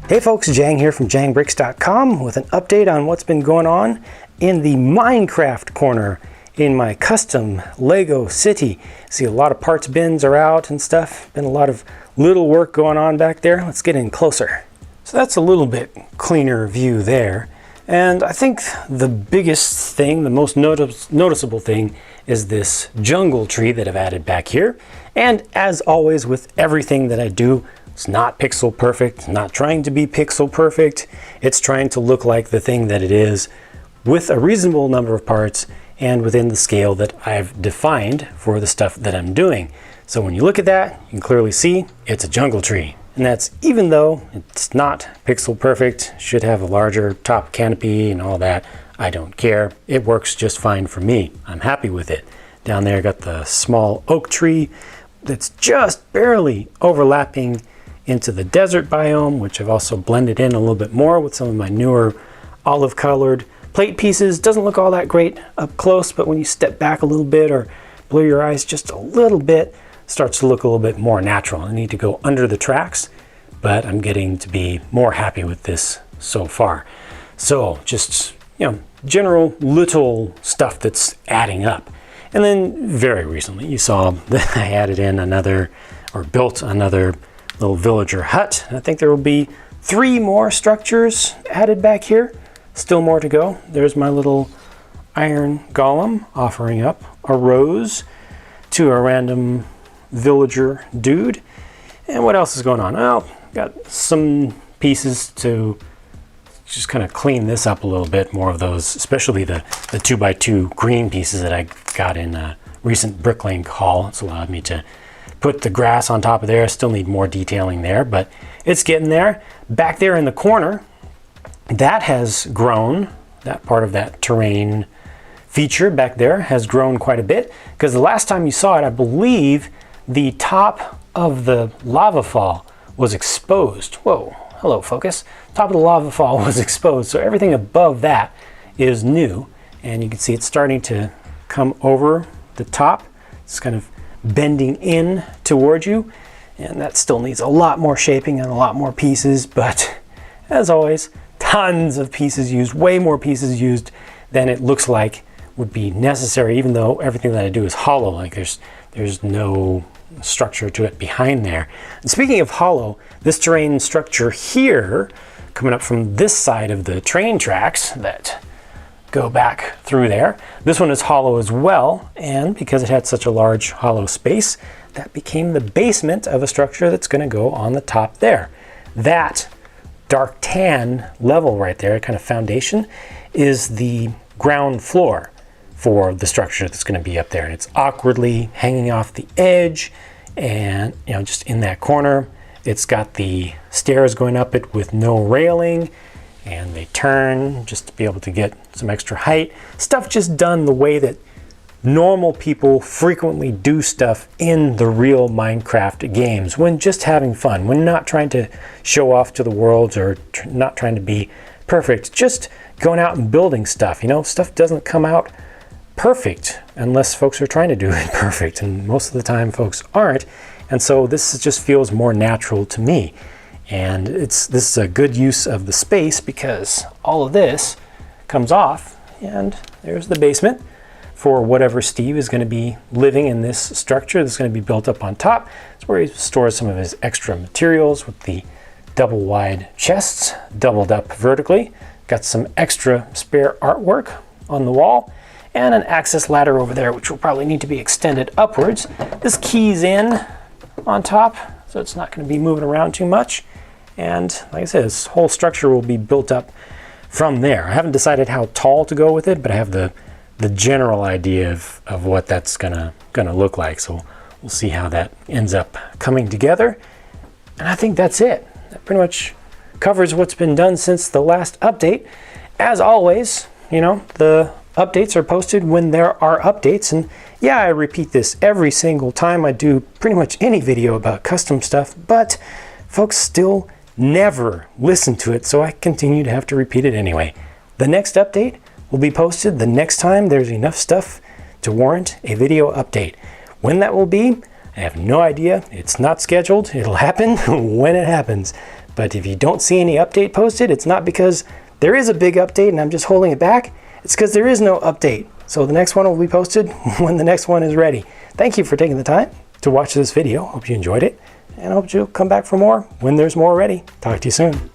Hey folks, Jang here from jangbricks.com with an update on what's been going on in the Minecraft corner in my custom Lego city. See, a lot of parts bins are out and stuff. Been a lot of little work going on back there. Let's get in closer. So that's a little bit cleaner view there. And I think the biggest thing, the most noticeable thing, is this jungle tree that I've added back here. And as always with everything that I do, it's not pixel perfect, not trying to be pixel perfect. It's trying to look like the thing that it is with a reasonable number of parts and within the scale that I've defined for the stuff that I'm doing. So when you look at that, you can clearly see it's a jungle tree. And that's even though it's not pixel perfect, should have a larger top canopy and all that. I don't care. It works just fine for me. I'm happy with it. Down there I got the small oak tree that's just barely overlapping into the desert biome, which I've also blended in a little bit more with some of my newer olive colored plate pieces. Doesn't look all that great up close, but when you step back a little bit or blur your eyes just a little bit, it starts to look a little bit more natural. I need to go under the tracks, but I'm getting to be more happy with this so far. So just, general little stuff that's adding up. And then very recently you saw that I added in another, or built another little villager hut. I think there will be 3 more structures added back here. Still more to go. There's my little iron golem offering up a rose to a random villager dude. And what else is going on? Well, got some pieces to just kind of clean this up a little bit. More of those, especially the 2x2 green pieces that I got in a recent Bricklink haul. It's allowed me to put the grass on top of there. I still need more detailing there, but it's getting there. Back there in the corner, that has grown. That part of that terrain feature back there has grown quite a bit, because the last time you saw it, I believe the top of the lava fall was exposed. Whoa, hello focus. Top of the lava fall was exposed, so everything above that is new, and you can see it's starting to come over the top. It's kind of bending in towards you, and that still needs a lot more shaping and a lot more pieces, but as always, tons of pieces used, way more pieces used than it looks like would be necessary, even though everything that I do is hollow. Like there's no structure to it behind there. And speaking of hollow, this terrain structure here, coming up from this side of the train tracks that go back through there, this one is hollow as well, and because it had such a large hollow space, that became the basement of a structure that's going to go on the top there. That dark tan level right there, kind of foundation, is the ground floor for the structure that's going to be up there, and it's awkwardly hanging off the edge, and just in that corner it's got the stairs going up it with no railing, and they turn just to be able to get some extra height. Stuff just done the way that normal people frequently do stuff in the real Minecraft games, when just having fun, when not trying to show off to the world or not trying to be perfect, just going out and building stuff. Stuff doesn't come out perfect unless folks are trying to do it perfect, and most of the time folks aren't, and so this just feels more natural to me. And this is a good use of the space, because all of this comes off, and there's the basement for whatever Steve is going to be living in this structure that's going to be built up on top. It's where he stores some of his extra materials with the double wide chests, doubled up vertically. Got some extra spare artwork on the wall, and an access ladder over there, which will probably need to be extended upwards. This keys in on top, so it's not going to be moving around too much. And like I said, this whole structure will be built up from there. I haven't decided how tall to go with it, but I have the general idea of what that's gonna look like. So we'll see how that ends up coming together. And I think that's it. That pretty much covers what's been done since the last update. As always, the updates are posted when there are updates. And yeah, I repeat this every single time I do pretty much any video about custom stuff, but folks still never listen to it, so I continue to have to repeat it anyway. The next update will be posted the next time there's enough stuff to warrant a video update. When that will be, I have no idea. It's not scheduled. It'll happen when it happens. But if you don't see any update posted, it's not because there is a big update and I'm just holding it back. It's because there is no update. So the next one will be posted when the next one is ready. Thank you for taking the time to watch this video. Hope you enjoyed it, and I hope you'll come back for more when there's more ready. Talk to you soon.